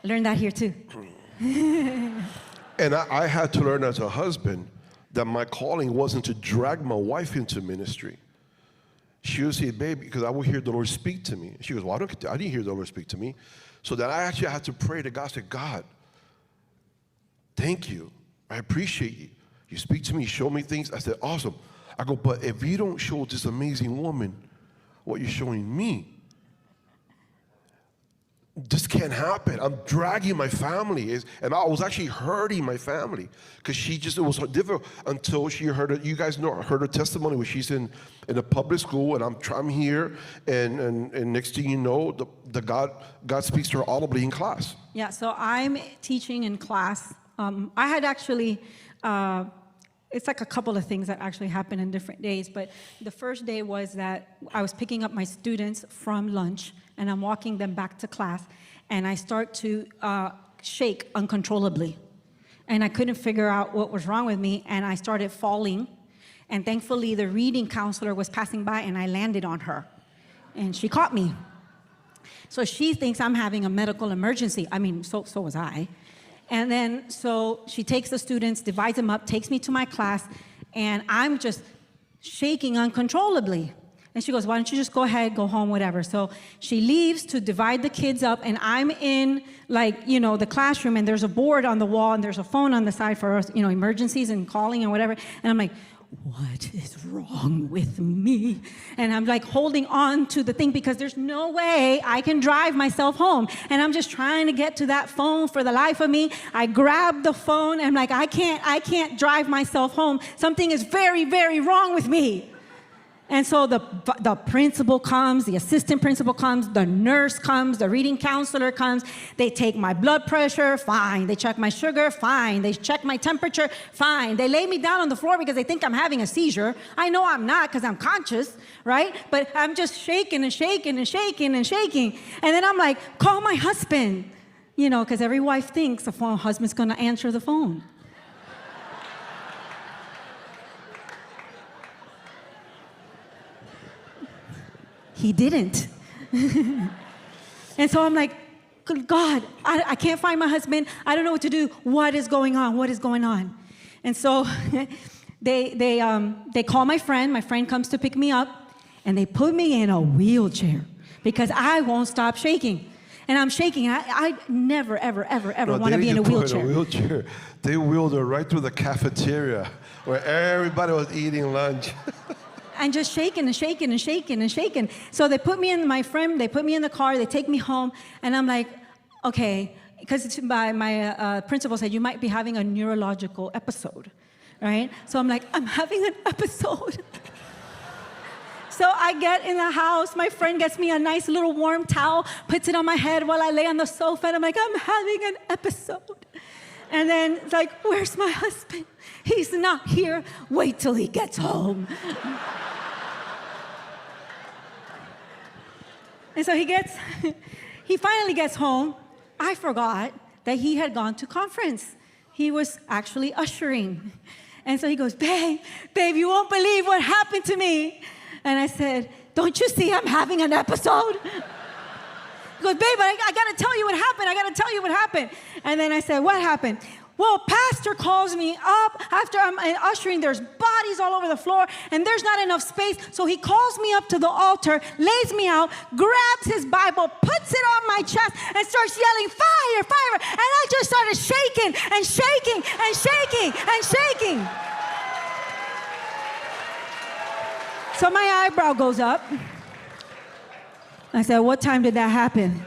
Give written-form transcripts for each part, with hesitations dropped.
Learned that here too. And I had to learn as a husband that my calling wasn't to drag my wife into ministry. She would say, baby, because I would hear the Lord speak to me. She goes, well, I didn't hear the Lord speak to me. So then I actually had to pray to God. I said, God, thank you. I appreciate you. You speak to me, you show me things. I said, awesome. I go, but if you don't show this amazing woman what you're showing me, this can't happen. I'm dragging my family. And I was actually hurting my family because it was difficult until she heard, you guys know, heard her testimony where she's in a public school and I'm here and next thing you know, God speaks to her audibly in class. Yeah, so I'm teaching in class. I had actually, it's like a couple of things that actually happened in different days, but the first day was that I was picking up my students from lunch and I'm walking them back to class, and I start to shake uncontrollably. And I couldn't figure out what was wrong with me, and I started falling. And thankfully, the reading counselor was passing by, and I landed on her. And she caught me. So she thinks I'm having a medical emergency. I mean, so was I. And then, so she takes the students, divides them up, takes me to my class, and I'm just shaking uncontrollably. And she goes, why don't you just go ahead, go home, whatever. So she leaves to divide the kids up, and I'm in, like, you know, the classroom, and there's a board on the wall, and there's a phone on the side for, you know, emergencies and calling and whatever. And I'm like, what is wrong with me? And I'm like holding on to the thing because there's no way I can drive myself home. And I'm just trying to get to that phone for the life of me. I grab the phone and I'm like, I can't drive myself home. Something is very, very wrong with me. And so the principal comes, the assistant principal comes, the nurse comes, the reading counselor comes. They take my blood pressure, fine. They check my sugar, fine. They check my temperature, fine. They lay me down on the floor because they think I'm having a seizure. I know I'm not because I'm conscious, right? But I'm just shaking and shaking and shaking and shaking. And then I'm like, call my husband, you know, because every wife thinks the husband's going to answer the phone. He didn't. And so I'm like, good God, I can't find my husband. I don't know what to do. What is going on? What is going on? And so they call my friend. My friend comes to pick me up, and they put me in a wheelchair because I won't stop shaking. And I'm shaking. I never, ever, ever, ever want to be in a wheelchair. They wheeled her right through the cafeteria where everybody was eating lunch. And just shaking and shaking and shaking and shaking. So they put me in, my friend, they put me in the car, they take me home, and I'm like, okay, because my principal said, you might be having a neurological episode, right? So I'm like, I'm having an episode. So I get in the house, my friend gets me a nice little warm towel, puts it on my head while I lay on the sofa, and I'm like, I'm having an episode. And then it's like, where's my husband? He's not here. Wait till he gets home. And so he finally gets home. I forgot that he had gone to conference. He was actually ushering. And so he goes, babe, you won't believe what happened to me. And I said, don't you see I'm having an episode? He goes, babe, I got to tell you what happened. And then I said, what happened? Well, pastor calls me up after I'm ushering. There's bodies all over the floor, and there's not enough space. So he calls me up to the altar, lays me out, grabs his Bible, puts it on my chest, and starts yelling, fire, fire. And I just started shaking and shaking and shaking and shaking. So my eyebrow goes up. I said, what time did that happen?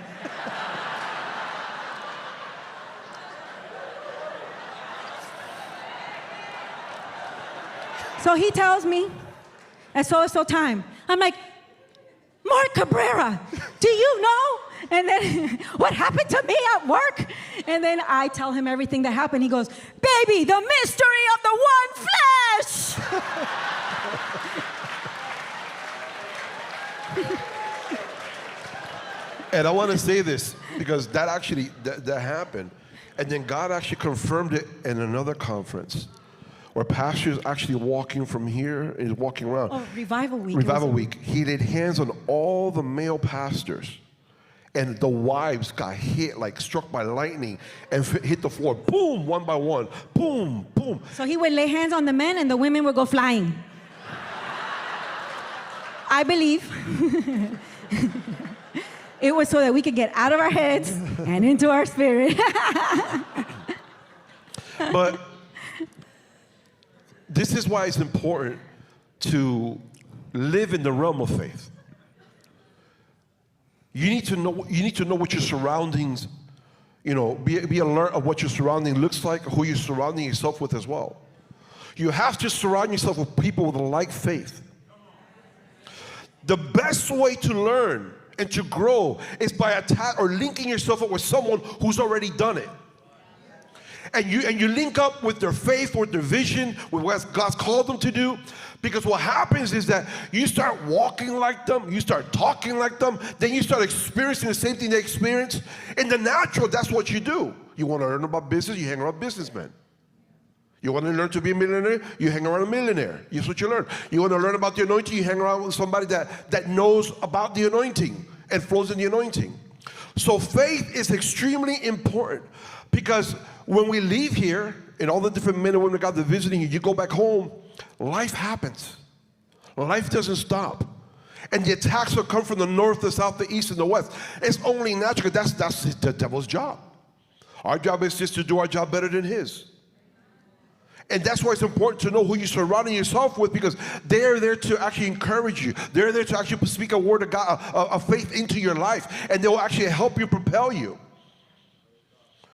So he tells me, at so time. I'm like, Mark Cabrera, do you know? And then, what happened to me at work? And then I tell him everything that happened. He goes, baby, the mystery of the one flesh. And I want to say this because that actually that happened. And then God actually confirmed it in another conference where pastor is actually walking from here and he's walking around. Oh, Revival Week. Revival Week. He laid hands on all the male pastors. And the wives got hit, like struck by lightning, and hit the floor, boom, one by one, boom, boom. So he would lay hands on the men and the women would go flying. I believe it was so that we could get out of our heads and into our spirit. But this is why it's important to live in the realm of faith. You need to know what your surroundings, be alert of what your surrounding looks like, who you're surrounding yourself with as well. You have to surround yourself with people with a like faith. The best way to learn and to grow is by linking yourself up with someone who's already done it. And you link up with their faith, with their vision, with what God's called them to do. Because what happens is that you start walking like them, you start talking like them, then you start experiencing the same thing they experience. In the natural, that's what you do. You want to learn about business, you hang around businessmen. You want to learn to be a millionaire, you hang around a millionaire. That's what you learn. You want to learn about the anointing, you hang around with somebody that knows about the anointing and flows in the anointing. So faith is extremely important, because when we leave here, and all the different men and women of God that are visiting you, you go back home, life happens. Life doesn't stop. And the attacks will come from the north, the south, the east, and the west. It's only natural, because that's the devil's job. Our job is just to do our job better than his. And that's why it's important to know who you're surrounding yourself with, because they're there to actually encourage you. They're there to actually speak a word of God, of faith into your life, and they will actually help you, propel you.